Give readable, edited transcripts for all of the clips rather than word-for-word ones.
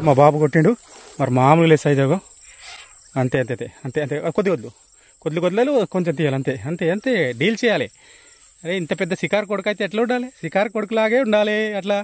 మా బాబు కొట్టిండు మరి మామూలు లేదు సైజాగో అంతే అంతే అంతే అంతే అంతే కొద్దిలు కొంచెం తీయాలి అంతే అంతే అంతే డీల్ చేయాలి. అరే ఇంత పెద్ద షికారు కొడుకు అయితే ఎట్లా ఉండాలి? షికారు కొడుకులాగే ఉండాలి అట్లా.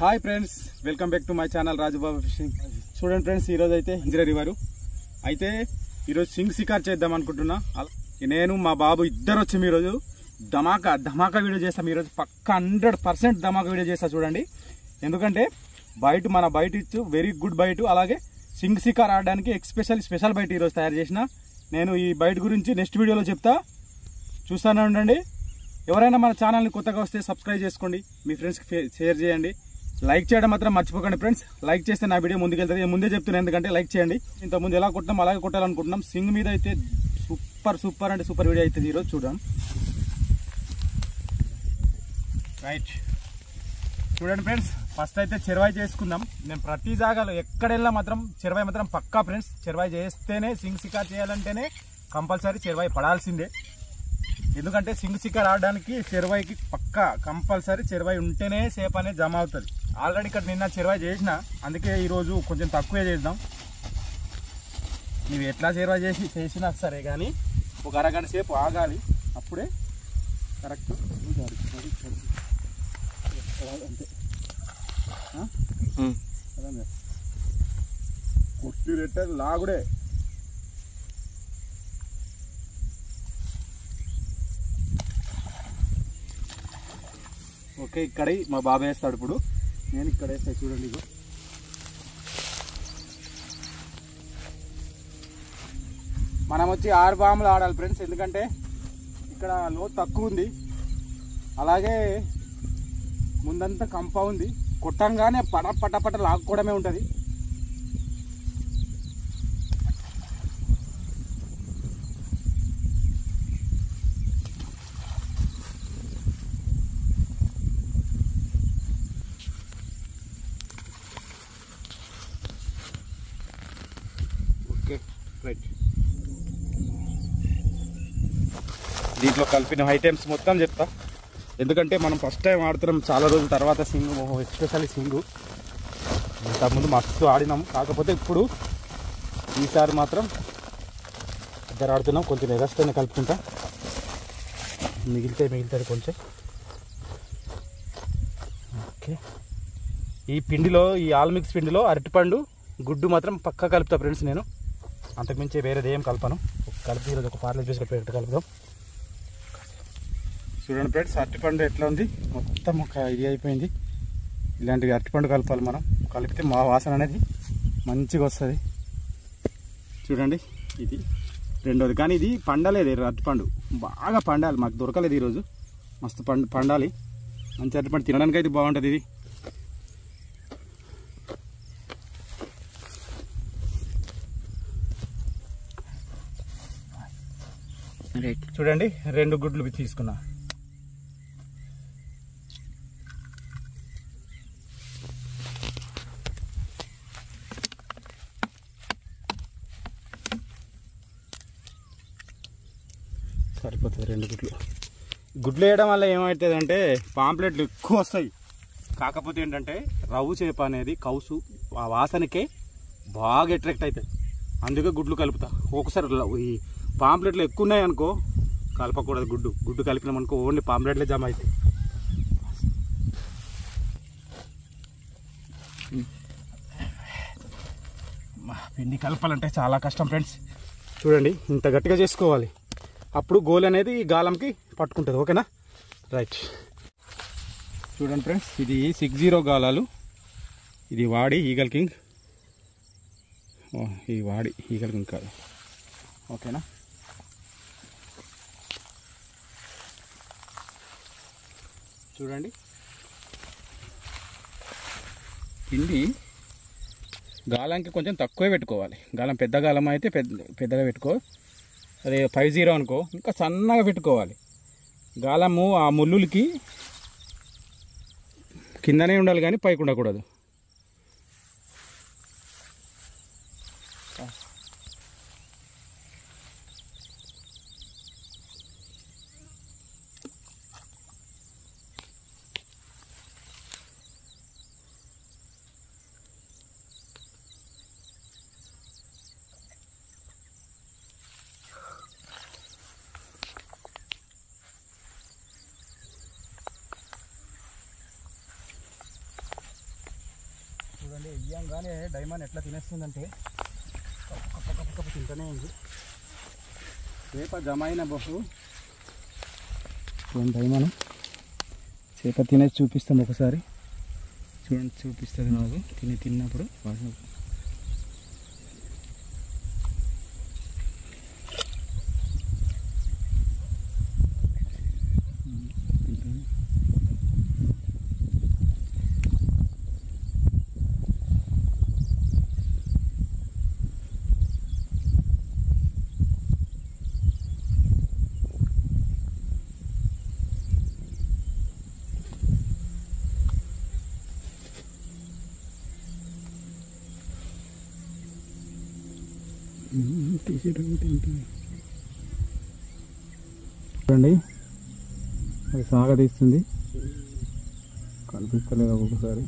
Hi friends, welcome back to my channel Rajubabu fishing. చూడండి ఫ్రెండ్స్, ఈరోజు అయితే ఇంజనీర్ వారు అయితే ఈరోజు సింగ్ షికార్ చేద్దాం అనుకుంటున్నా. నేను మా బాబు ఇద్దరు వచ్చి ఈరోజు ధమాకా వీడియో చేస్తాం. ఈరోజు పక్కా 100% ధమాకా వీడియో చేస్తా చూడండి. ఎందుకంటే మన బయట ఇచ్చు వెరీ గుడ్ బయట, అలాగే సింగ్ షికార్ ఆడడానికి స్పెషల్ బయట ఈరోజు తయారు చేసిన. నేను ఈ బయట గురించి నెక్స్ట్ వీడియోలో చెప్తా, చూస్తూనే ఉండండి. ఎవరైనా మన ఛానల్ని కొత్తగా వస్తే సబ్స్క్రైబ్ చేసుకోండి, మీ ఫ్రెండ్స్కి షేర్ చేయండి, లైక్ చేయడం మాత్రం మర్చిపోకండి ఫ్రెండ్స్. లైక్ చేస్తే నా వీడియో ముందుకెళ్తుంది. ముందే చెప్తున్నాను, ఎందుకంటే లైక్ చేయండి. ఇంతకుముందు ఎలా కొట్టాం అలాగే కొట్టాలనుకుంటున్నాం. సింగ్ మీద అయితే సూపర్ అంటే సూపర్ వీడియో అవుతుంది ఈరోజు చూద్దాం. రైట్, చూడండి ఫ్రెండ్స్, ఫస్ట్ అయితే చెరువాయి చేసుకుందాం. నేను ప్రతి జాగాలో ఎక్కడెళ్ళా మాత్రం చెరువాయి మాత్రం పక్కా ఫ్రెండ్స్. చెరువాయి చేస్తేనే సింగ్ షికార్ చేయాలంటేనే కంపల్సరీ చెరువాయి పడాల్సిందే. ఎందుకంటే సింగ్ షికార్ ఆడడానికి చెరువాయికి పక్కా కంపల్సరీ చెరువాయి ఉంటేనే సేపు అనేది జమ అవుతుంది. ఆల్రెడీ ఇక్కడ నిన్న చెరువాయి చేసిన, అందుకే ఈరోజు కొంచెం తక్కువే చేద్దాం. నీవు ఎట్లా చెరువాయి చేసినా సరే కానీ ఒక అరగంట సేపు ఆగాలి, అప్పుడే కరెక్ట్. అంతే కొట్టి రెట్టే లాగుడే. ఓకే, ఇక్కడ మా బాబాయ్ వేస్తాడు. ఇప్పుడు నేను ఇక్కడ వేస్తాను చూడండి. ఇగో మనం వచ్చి 6 బాంబులు ఆడాలి ఫ్రెండ్స్, ఎందుకంటే ఇక్కడ లోతు తక్కువ ఉంది, అలాగే ముందంతా కంప ఉంది. కొట్టంగానే పట లాక్కోవడమే ఉంటుంది. రైట్, దీంట్లో కలిపిన ఐటమ్స్ మొత్తం చెప్తా, ఎందుకంటే మనం ఫస్ట్ టైం ఆడుతున్నాం చాలా రోజుల తర్వాత సింగ్, ఎస్పెషల్లీ సింగు. ఇంతకుముందు మస్తు ఆడినాము, కాకపోతే ఇప్పుడు ఈసారి మాత్రం ఇద్దరు ఆడుతున్నాం. కొంచెం ఎగస్ట్రానే కలుపుకుంటా, మిగులుతుంది కొంచెం. ఓకే, ఈ పిండిలో, ఈ ఆల్ మిక్స్ పిండిలో అరటిపండు గుడ్డు మాత్రం పక్కా కలుపుతా ఫ్రెండ్స్. నేను అంతకుమించి వేరేది ఏం కలపను. కలిపి ఈరోజు ఒక పార్లే పీస్ కలుపుదాం. చూడండి ఫ్రెండ్స్, అరటిపండు ఎట్లా ఉంది, మొత్తం ఒక ఇది అయిపోయింది. ఇలాంటివి అరటిపండు కలపాలి మనం, కలిపితే మా వాసన అనేది మంచిగా వస్తుంది. చూడండి, ఇది రెండోది. కానీ ఇది పండలేదు, అరటిపండు బాగా పండాలి. మాకు దొరకలేదు ఈరోజు, మస్తు పండాలి. మంచి అరటిపండు తినడానికి అయితే బాగుంటుంది ఇది. చూడండి, 2 గుడ్లు తీసుకున్నా. సరిపోతుంది 2 గుడ్లు వేయడం వల్ల ఏమవుతుంది అంటే పాంప్లెట్లు ఎక్కువ వస్తాయి. కాకపోతే ఏంటంటే రవ్వు చేప అనేది కౌసు ఆ వాసనకే బాగా అట్రాక్ట్ అవుతాయి, అందుకే గుడ్లు కలుపుతా. ఒకసారి ఈ పాంప్లెట్లు ఎక్కువ ఉన్నాయి అనుకో కలపకూడదు. గుడ్డు కలిపినామనుకో ఓన్లీ పాంప్లెట్లే జమ అవుతాయి. పిండి కలపాలంటే చాలా కష్టం ఫ్రెండ్స్. చూడండి, ఇంత గట్టిగా చేసుకోవాలి. అప్పుడు గోల్ అనేది గాలంకి పట్టుకుంటుంది. ఓకేనా, రైట్. చూడండి ఫ్రెండ్స్, ఇది 60 గాలాలు. ఇది వాడి ఈగల్ కింగ్, ఇది వాడి ఈగల్ కింగ్ కాదు. ఓకేనా, చూడండి పిండి గాలంకి కొంచెం తక్కువే పెట్టుకోవాలి. గాలం పెద్ద గాలం అయితే పెద్దగా పెట్టుకో. అదే 50 అనుకో ఇంకా సన్నగా పెట్టుకోవాలి. గాలము ఆ ముళ్ళులకి కిందనే ఉండాలి కానీ పైకి ఉండకూడదు. చూడండి, ఇయ్యంగానే డైమండ్ ఎట్లా తినేస్తుందంటే కప్ప తింటూనే ఉంది. చేప జమ అయిన బహు చూడండి, డైమండ్ చేప తినేసి చూపిస్తాం ఒకసారి. చూడండి, చూపిస్తుంది నాకు తిన్నప్పుడు. చూడండి, అది సాగదీస్తుంది, కనిపిస్తలేదు ఒక్కొక్కసారి.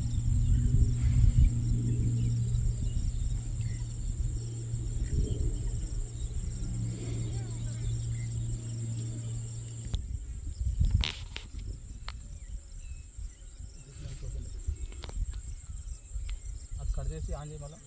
అది కట్ చేసి ఆన్ చేయ మళ్ళీ.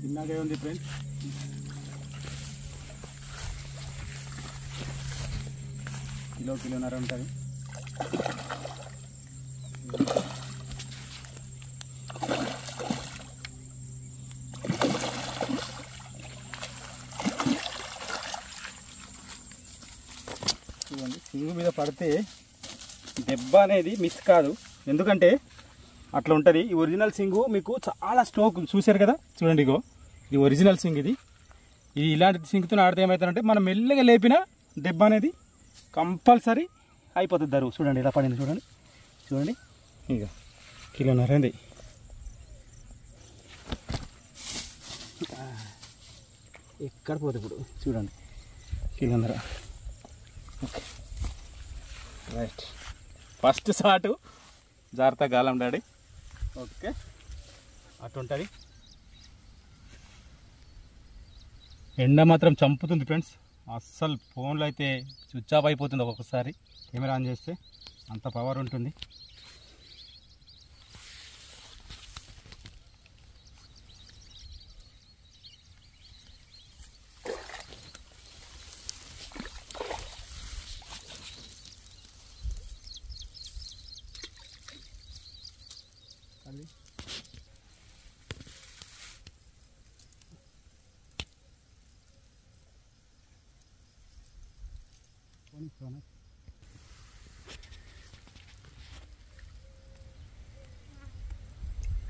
చిన్నగా ఉంది ఫ్రెండ్స్, కిలోన్నర ఉంటుంది. చూడండి, సింగు మీద పడితే దెబ్బ అనేది మిస్ కాదు, ఎందుకంటే అట్లా ఉంటుంది. ఈ ఒరిజినల్ సింగు మీకు చాలా స్టోక్ చూశారు కదా. చూడండి, ఇగో ఇది ఒరిజినల్ సింగ్. ఇది ఇలాంటి సింగ్తో ఆడితే ఏమవుతారంటే మనం మెల్లగా లేపిన దెబ్బ అనేది కంపల్సరీ అయిపోతుంది దరువు. చూడండి ఇలా పడింది, చూడండి చూడండి, ఇక కిలోన్నర ఉంది. ఎక్కడ పోతుంది ఇప్పుడు, చూడండి కిలోన్నర. Okay, right. ఫస్ట్ షాటు జాగ్రత్త గాలం డాడీ. ఓకే, అటుంటుంది. ఎండ మాత్రం చంపుతుంది ఫ్రెండ్స్. అస్సలు ఫోన్లో అయితే స్విచ్ ఆఫ్ అయిపోతుంది ఒక్కొక్కసారి. కెమెరా ఆన్ చేస్తే అంత పవర్ ఉంటుంది.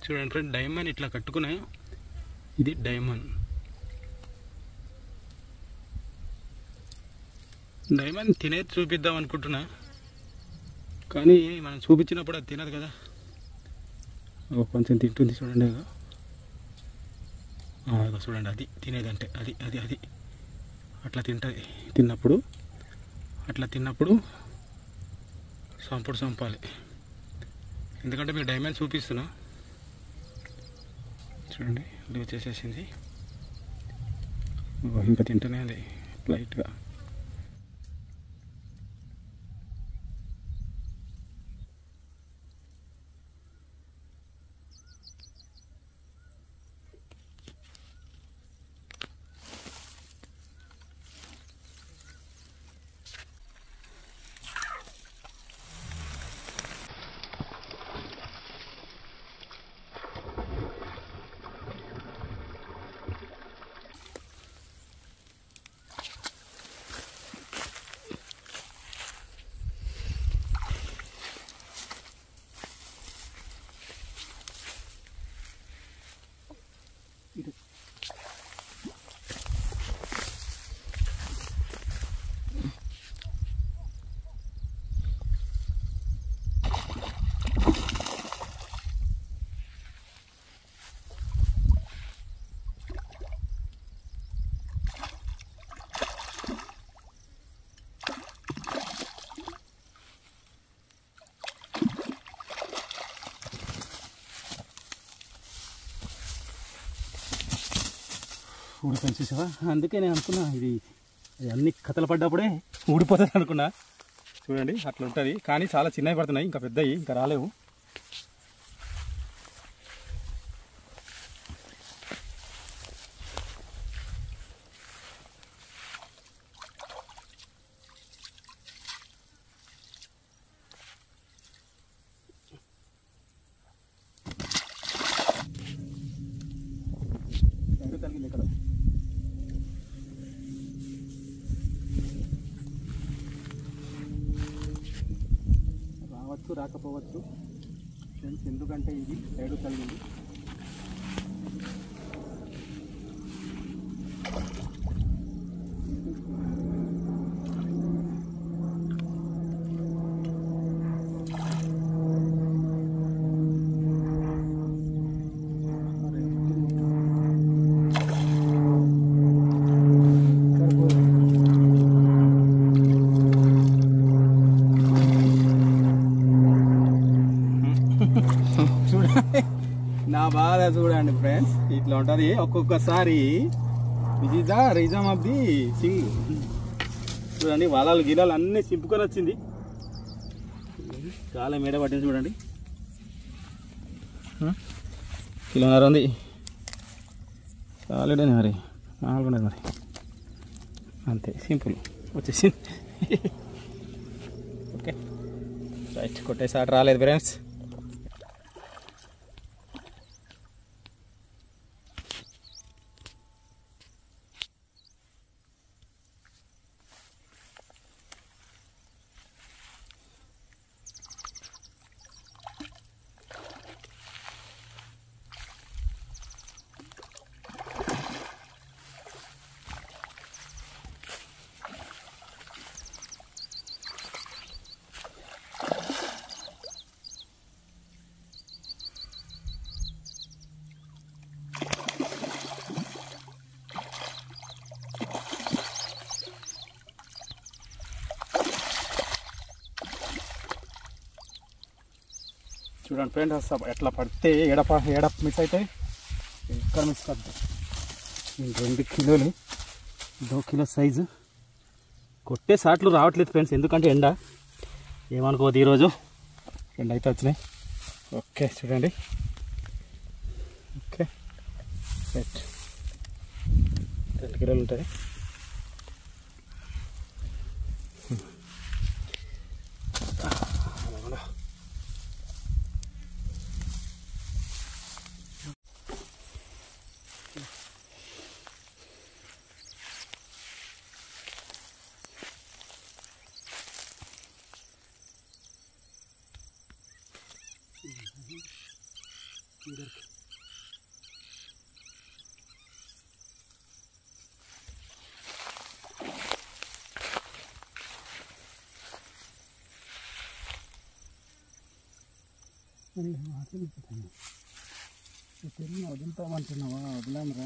చూడండి ఫ్రెండ్, డైమండ్ ఇట్లా కట్టుకునే, ఇది డైమండ్. డైమండ్ తినేది చూపిద్దాం అనుకుంటున్నా, కానీ మనం చూపించినప్పుడు అది తినదు కదా. కొంచెం తింటుంది చూడండి. ఇక చూడండి, అది తినేదంటే అది అది అది అట్లా తింటుంది. తిన్నప్పుడు చంపాలి. ఎందుకంటే మీకు డైమండ్ చూపిస్తున్నా చూడండి. ఇది వచ్చేసేసింది. ఇంకా తింటూనే అది లైట్గా. ఊడిపోయింది చూసావా? అందుకే నేను అనుకున్నా ఇది అన్ని కథలు పడ్డప్పుడే ఊడిపోతుంది అనుకున్నా. చూడండి అట్లా ఉంటుంది, కానీ చాలా చిన్నవి పడుతున్నాయి, ఇంకా పెద్దవి ఇంకా రాలేవు. ఇక్కడ రావచ్చు రాకపోవచ్చు ఫ్రెండ్స్, ఎందుకంటే ఇది సైడు కలిగింది. చూడండి నా బాధ చూడండి ఫ్రెండ్స్, ఇట్లా ఉంటుంది ఒక్కొక్కసారి. ఇది the reason of the Singh. చూడండి వలలు గిలాలు అన్నీ చింపుకొని వచ్చింది, చాలా మేడ పట్టింది. చూడండి కిలోన్నర ఉంది, చాలానే మరి 4 మరి అంతే, సింపుల్ వచ్చేసింది. ఓకే రైట్, కొట్టేసారి రాలేదు ఫ్రెండ్స్. చూడండి ఫ్రెండ్స్, ఎట్లా పడితే ఏడ మిస్ అయితే ఎక్కడ మిస్ కాదు. 2 కిలోలు 2 కిలో సైజు కొట్టే సాట్లు రావట్లేదు ఫ్రెండ్స్, ఎందుకంటే ఎండ. ఏమనుకోవద్దు, ఈరోజు ఎండ అయితే వచ్చినాయి. ఓకే చూడండి, ఓకే రైట్, 2 కిలోలు ఉంటుంది. వదులుతామంటున్నావా? వదిలాం రా.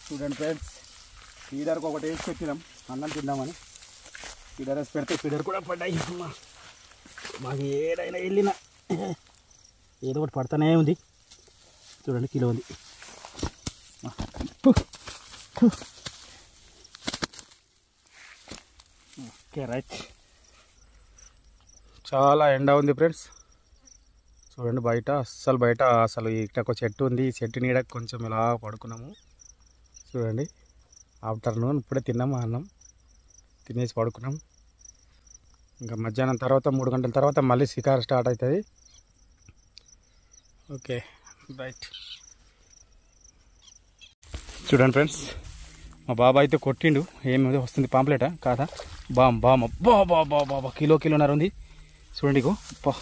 చూడండి ఫ్రెండ్స్, ఫీడర్కి ఒకటి వేసి పెట్టినాం అన్నం తిందామని. ఫీడర్ వేసి పెడితే ఫీడర్ కూడా పడ్డాయి. మాకు ఏదైనా వెళ్ళినా ఏదో ఒకటి పడుతూనే ఉంది. చూడండి, కిలో ఉంది. Okay, right. చాలా ఎండ ఉంది ఫ్రెండ్స్. చూడండి, బయట అసలు ఇక్కడ ఒక చెట్టు ఉంది. ఈ చెట్టు నీడ కొంచెం ఇలా పడుకున్నాము. చూడండి, ఆఫ్టర్నూన్ ఇప్పుడే తిన్నాము, అన్నం తినేసి పడుకున్నాం. ఇంకా మధ్యాహ్నం తర్వాత 3 గంటల తర్వాత మళ్ళీ షికారు స్టార్ట్ అవుతుంది. Okay, right. చూడండి ఫ్రెండ్స్, మా బాబా అయితే కొట్టిండు. ఏమి వస్తుంది, పాంప్లెటా కాదా? బామ్ బాబా కిలోన్నర ఉంది. చూడండి, ఇగో బా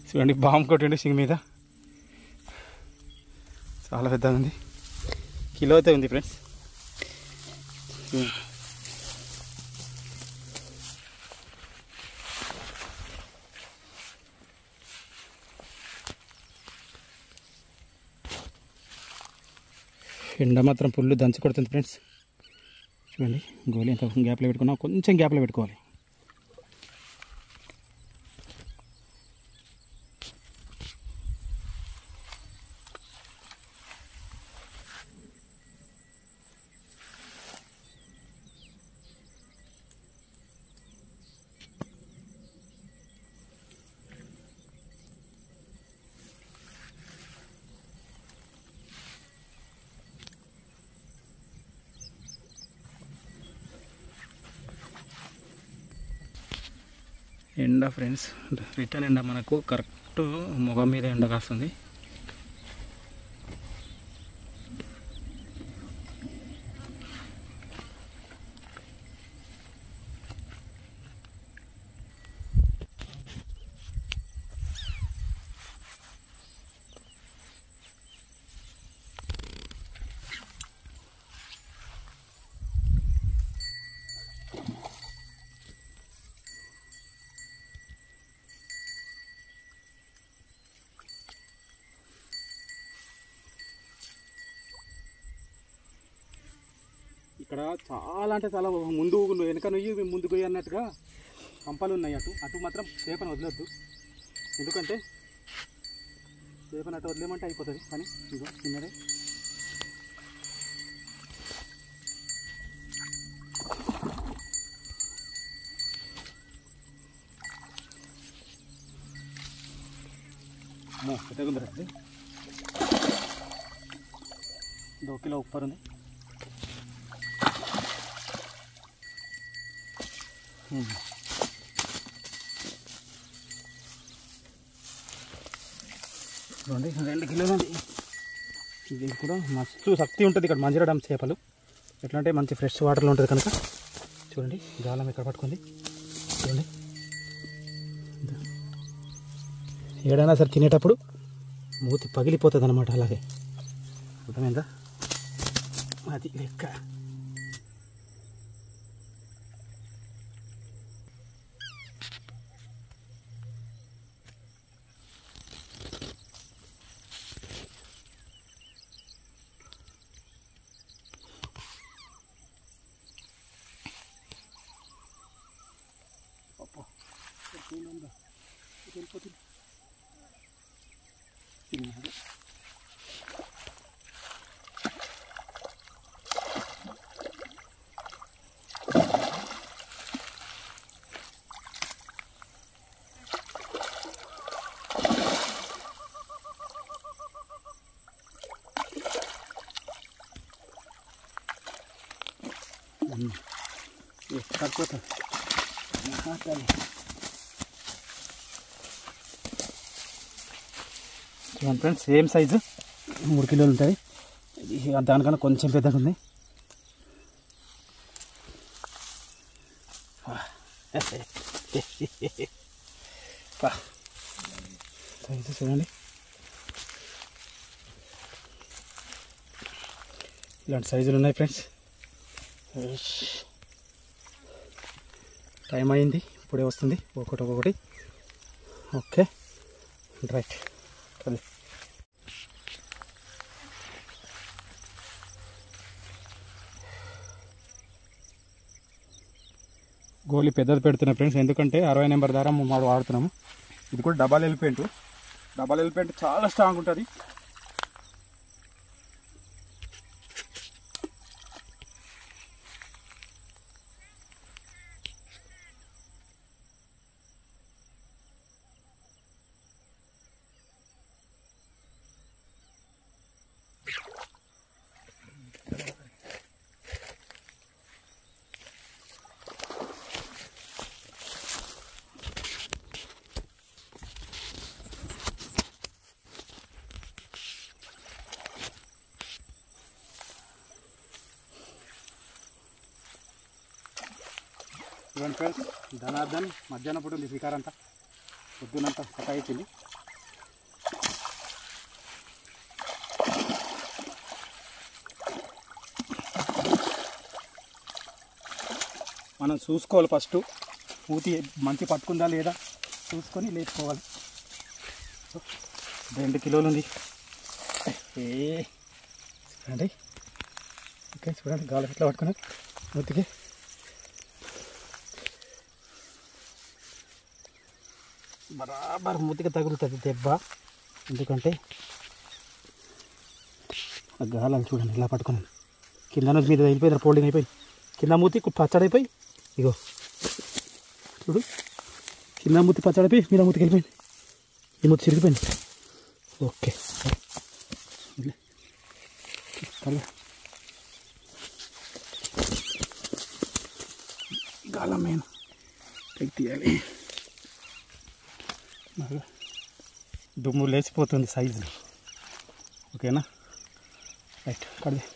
చూడండి, బాంబు కొట్టిండు సింగ్ మీద. చాలా పెద్దగా ఉంది, కిలో అయితే ఉంది ఫ్రెండ్స్. ఎండ మాత్రం పుల్లు దంచి కొడుతుంది ఫ్రెండ్స్. చూడండి, గోలి ఎంత గ్యాప్లో పెట్టుకున్నా, కొంచెం గ్యాప్లో పెట్టుకోవాలి. ఎండ ఫ్రెండ్స్, రిటర్న్ ఎండ మనకు కరెక్ట్ ముఖం మీద ఎండ కాస్తుంది. ఇక్కడ చాలా అంటే చాలా ముందు వెనక నుయ్యి ముందు పోయి అన్నట్టుగా కంపాలు ఉన్నాయి. అటు మాత్రం చేపను వదలొద్దు, ఎందుకంటే చేపను అటు వదిలేమంటే అయిపోతుంది కానీ. ఇదిగో చిన్నదే. పెద్దగా ఉంది రండి, 2 కిలో ఉప్పర్ ఉంది. చూడండి, 2 కిలోలు ఉంది. ఇది కూడా మస్తు శక్తి ఉంటుంది ఇక్కడ మంజీరా డ్యామ్ చేపలు. ఎట్లా అంటే మంచి ఫ్రెష్ వాటర్లో ఉంటుంది కనుక. చూడండి, గాలం ఎక్కడ పట్టుకుంది చూడండి. ఏడైనా సరే తినేటప్పుడు మూతి పగిలిపోతుంది అన్నమాట. అలాగే అర్థమైందా? అది లెక్క. ఫ్రెండ్స్, సేమ్ సైజు 3 కిలోలు ఉంటుంది. దానికన్నా కొంచెం పెద్దగా ఉంది. సైజు చూడండి, ఇలాంటి సైజులు ఉన్నాయి ఫ్రెండ్స్. టైం అయింది, ఇప్పుడే వస్తుంది ఒక్కొక్కటి. Okay right. గోళీ పెద్దది పెడుతున్నా ఫ్రెండ్స్, ఎందుకంటే 60 నెంబర్ దారం మనం వాడుతున్నాము. ఇది కూడా డబల్ ఎలిఫెంట్ చాలా స్ట్రాంగ్ ఉంటుంది. చూడండి ఫ్రెండ్స్, ధనార్దన్ మధ్యాహ్నం పూట ఉంది షికార్ అంతా, పొద్దునంతా సతాయించింది. మనం చూసుకోవాలి, ఫస్ట్ పూతి మంచి పట్టుకుందా లేదా చూసుకొని లేపుకోవాలి. 2 కిలోలు ఉంది. చూడండి, ఓకే చూడండి, గాలి ఎట్లా పట్టుకున్నాం మూతికి. బరాబర్ మూతికి తగులుతుంది దెబ్బ, ఎందుకంటే ఆ గాలని చూడండి ఇలా పట్టుకున్నాను. కింద నుంచి మీద వెళ్ళిపోయింది, ఫోల్డింగ్ అయిపోయింది. కింద మూతి పచ్చడైపోయి, ఇగో చూడు, కింద మూతి పచ్చడైపోయి మీద మూతికి వెళ్ళిపోయింది. ఈ మూతి చిరిగిపోయింది. ఓకే గాలం మెయిన్ పైకి తీయాలి. దుమ్ము లేచిపోతుంది సైజు. ఓకేనా, రైట్ కడిగి.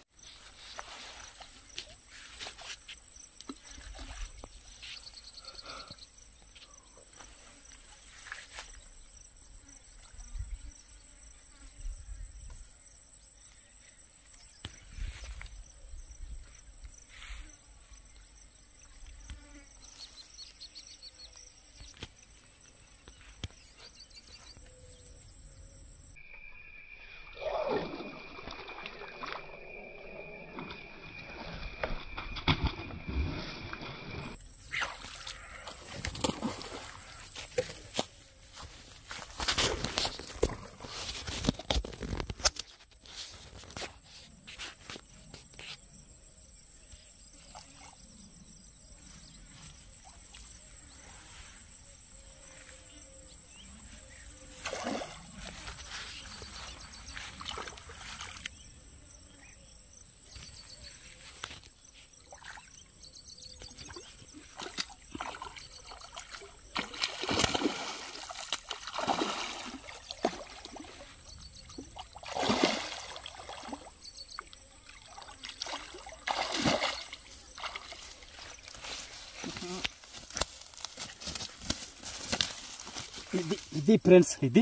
ఇది ఫ్రెండ్స్, ఇది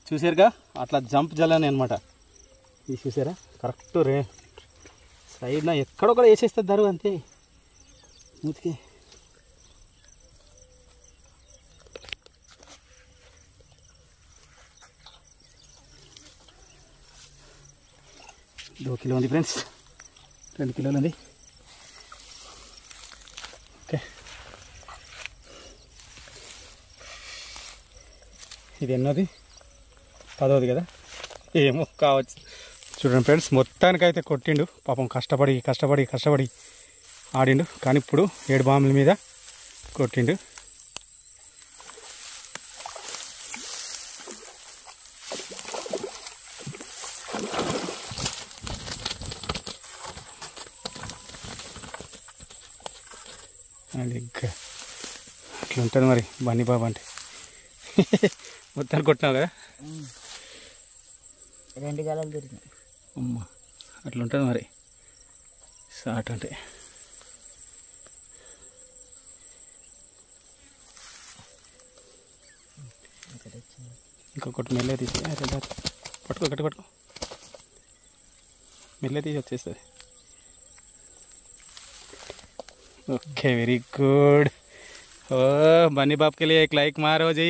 చూసారుగా, అట్లా జంప్ జల్లని అనమాట. ఇది చూసారా, కరెక్ట్ సైడ్న ఎక్కడొక్కడ వేసేస్తుంది దరువు, అంతే మూతికి. దో కిలో ఉంది ఫ్రెండ్స్, 2 కిలోలు ఉంది. ఓకే, ఇది ఎన్నోది, 10వది కదా, ఏమో కావచ్చు. చూడండి ఫ్రెండ్స్, మొత్తానికైతే కొట్టిండు పాపం, కష్టపడి ఆడిండు. కానీ ఇప్పుడు 7 బాంబుల మీద కొట్టిండు. అది అట్లా ఉంటుంది మరి బన్నీ బాబు అంటే. మొత్తాన్ని కొట్టినావు కదా, 2 గాలాలు దొరికినాయి. అమ్మ అట్లా ఉంటుంది మరి షార్ట్ అంటే. ఇంకొకటి మెల్లే తీసి పట్టుకో గట్టి పట్టుకో మెల్లే తీసి వచ్చేస్తుంది. Okay very good. ఓ బన్నీ బాబుకి వెళ్ళి एक लाइक मारो जी.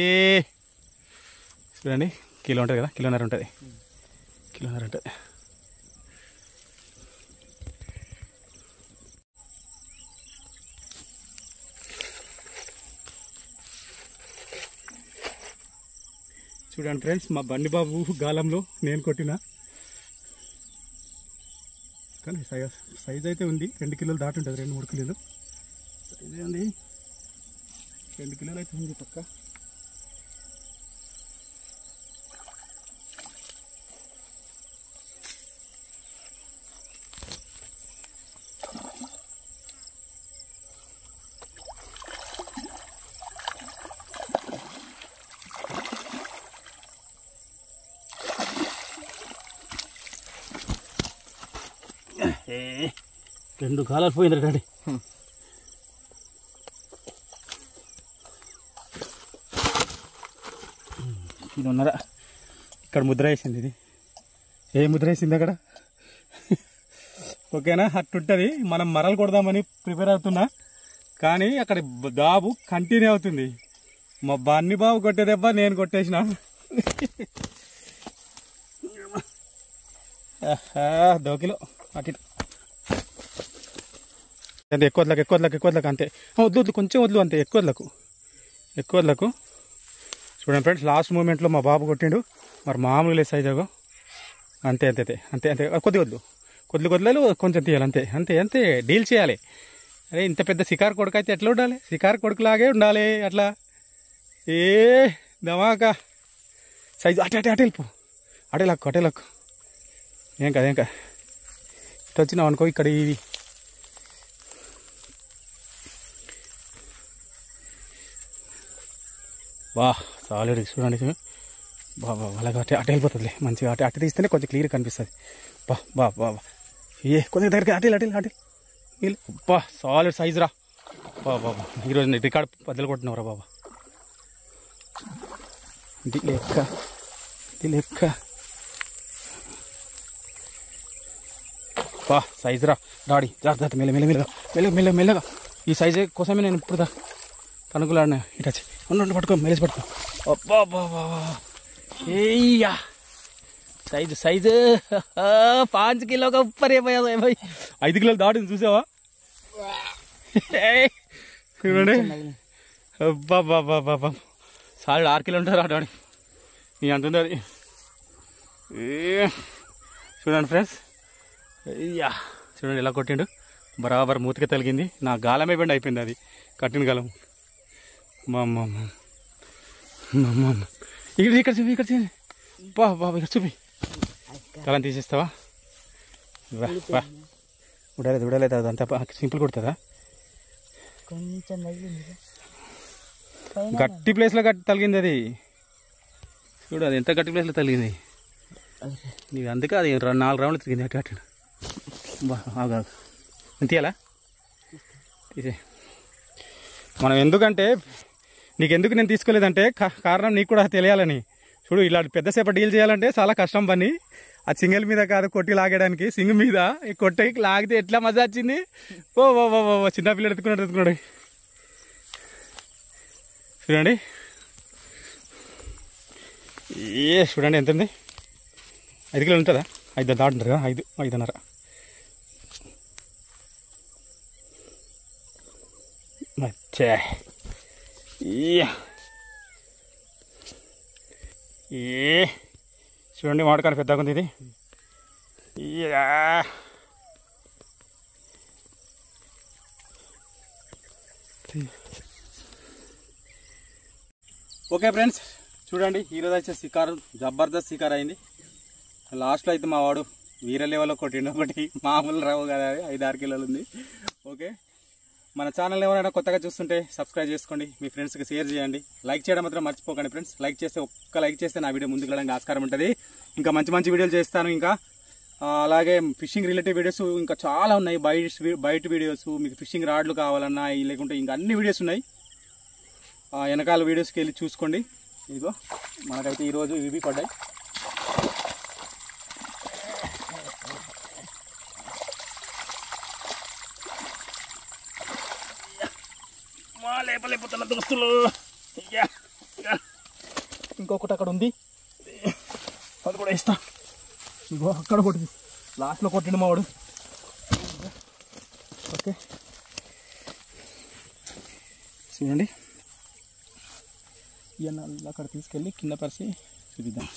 చూడండి కిలో ఉంటుంది కదా, కిలోన్నర ఉంటుంది. చూడండి ఫ్రెండ్స్, మా బండి బాబు గాలంలో నేను కొట్టిన, కానీ సైజ్ అయితే ఉంది. 2 కిలోలు దాటి ఉంటుంది, 2-3 కిలోలు సైజ్ ఉంది. 2 కిలోలు అయితే ఉంది పక్క. రెండు కాలాలు పోయింది డాడీ. కిలోన్నర. ఇక్కడ ముద్ర వేసింది. ఇది ఏ ముద్ర వేసింది అక్కడ? ఓకేనా, అట్టుంటుంది. మనం మరలు కొడదామని ప్రిపేర్ అవుతున్నా, కానీ అక్కడ దాబు కంటిన్యూ అవుతుంది. మా బన్నీ బాబు కొట్టే దెబ్బ నేను కొట్టేసిన. దోకిలో అటు అంతే. ఎక్కువ వదలకు అంతే. వద్దు కొంచెం వద్దు అంతే, ఎక్కువ వదలకు. చూడండి ఫ్రెండ్స్, లాస్ట్ మూమెంట్లో మా బాబు కొట్టిండు. మరి మామూలు లేదు సైజ్. అంతే కొద్దిలు కొంచెం తీయాలి. అంతే డీల్ చేయాలి. అరే ఇంత పెద్ద షికారు కొడుకు అయితే ఎట్లా ఉండాలి? షికారు కొడుకులాగే ఉండాలి. అట్లా ఏ దమాకా సైజు అటే వెళ్ళిపో. అటే లక్కు. ఏం కాదు. ఇటు వచ్చినావు అనుకో, ఇక్కడ ఇది సాలిడ్. చూడండి బాబా, అలాగే అటు వెళ్ళిపోతుందిలే మంచిగా. అటు తీస్తేనే కొంచెం క్లియర్ కనిపిస్తుంది. బా కొంచెం దగ్గరికి అటు సాలిడ్ సైజ్ రా బాబా. ఈరోజు రికార్డ్ బద్దలు కొట్టినవరా బాబా. ఇది లెక్క సైజ్ రా డాడీ. జాగ్రత్త, మెల్లగా. ఈ సైజు కోసమే నేను ఇప్పుడు కనుగొలాడినా. ఇటు వచ్చి ఉండి పట్టుకో, మెలిసి పట్టుకో. ఏయ్యా సైజు 5 కిలో का ऊपर है भाई. 5 కిలోలు దాటింది చూసావా? చూడండి బాబా, సాలిడ్ 6 కిలో ఉంటారు డాడీ. నీ అంటుంది అది. చూడండి ఫ్రెండ్స్, అయ్యా చూడండి ఎలా కొట్టిండు. బరాబర్ మూతికి తలిగింది. నా గాలమే బెండ్ అయిపోయింది. అది కట్టిన గాలం. ఇక్కడ చూపి బాబా, ఇక్కడ చూపి. గాలం తీసేస్తావా? ఉడలేదు. అదంతా సింపుల్ కొడుతుందా? గట్టి ప్లేస్లో తలిగింది అది. చూడు అది ఎంత గట్టి ప్లేస్లో తలిగింది. నీకు అందుకే అది 4 రౌండ్లు తిరిగింది. అటు ఆగా తీయాలా? తీసే. మనం ఎందుకంటే నీకెందుకు నేను తీసుకోలేదంటే కారణం నీకు కూడా తెలియాలని. చూడు, ఇలా పెద్దసేపు డీల్ చేయాలంటే చాలా కష్టం పని. ఆ సింగిల్ మీద కాదు కొట్టి లాగడానికి, సింగ్ మీద కొట్టి లాగితే ఎట్లా మజా వచ్చింది. ఓ చిన్నపిల్లడు ఎత్తుకున్నాడు. చూడండి చూడండి ఎంత ఉంది. 5 కిలోలు ఉంటుందా? 5 దాటుంటారు కదా, 5.5. మచ్చా చూడండి, మామిడికాయ పెద్దగా ఉంది ఇది. ఓకే ఫ్రెండ్స్, చూడండి ఈరోజు వచ్చే షికారు జబర్దస్త్ షికారు అయింది. లాస్ట్లో అయితే మా వాడు వీర లెవెల్లో కొట్టిండు. ఒకటి మామూలు రావు కదా, 5-6 కిలోలు ఉంది. ఓకే, మన ఛానల్ ఎవరైనా కొత్తగా చూస్తుంటే సబ్స్క్రైబ్ చేసుకోండి, మీ ఫ్రెండ్స్కి షేర్ చేయండి, లైక్ చేయడం మాత్రం మర్చిపోకండి ఫ్రెండ్స్. ఒక్క లైక్ చేస్తే నా వీడియో ముందుకు వెళ్ళడానికి ఆస్కారం ఉంటుంది. ఇంకా మంచి వీడియోలు చేస్తాను. ఇంకా అలాగే ఫిషింగ్ రిలేటెడ్ వీడియోస్ ఇంకా చాలా ఉన్నాయి. బయట వీడియోస్, మీకు ఫిషింగ్ రాడ్లు కావాలన్నా లేకుంటే ఇంకా అన్ని వీడియోస్ ఉన్నాయి. వెనకాల వీడియోస్కి వెళ్ళి చూసుకోండి. ఇదిగో మనకైతే ఈరోజు ఇవి పడ్డాయి. లేపలేకపోతున్న దోస్తులు. ఇంకొకటి అక్కడ ఉంది, అది కూడా వేస్తా. ఇగో అక్కడ కొట్టింది, లాస్ట్లో కొట్టిండు మావాడు. ఓకే చూడండి, ఇవన్నీ అక్కడ తీసుకెళ్ళి కింద పరిచి చూపిద్దాం.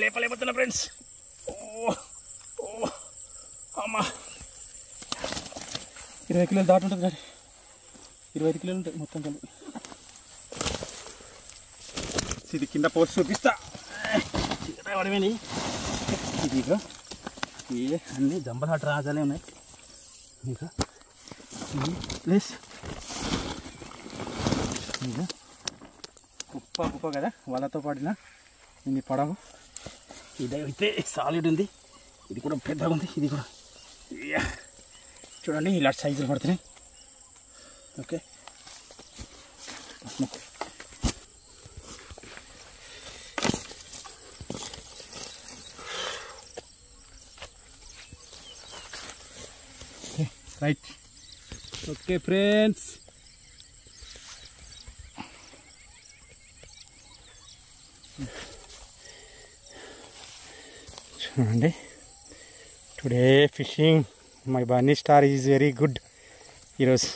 లేపలేకపోతున్నా ఫ్రెండ్స్. అమ్మా 20 కిలోలు దాటి ఉంటుంది డాడీ, 25 కిలోలు ఉంటాయి మొత్తం కలిపి. ఇది కింద పోసి చూపిస్తా. పడిపోయినాయి ఇదిగో, ఇవే అన్నీ జంబలహాట రాజాలే ఉన్నాయి. ఇంకా ప్లేస్ ఇంకా కుప్ప కదా, వాళ్ళతో పడిన ఇది పడవ. ఇదైతే సాలిడ్ ఉంది, ఇది కూడా పెద్దగా ఉంది. ఇది కూడా చూడండి ఇలాంటి సైజులు పడుతున్నాయి. Okay right. ఓకే ఫ్రెండ్స్, చూడండి today fishing my Bunny star is very good ఈరోజు.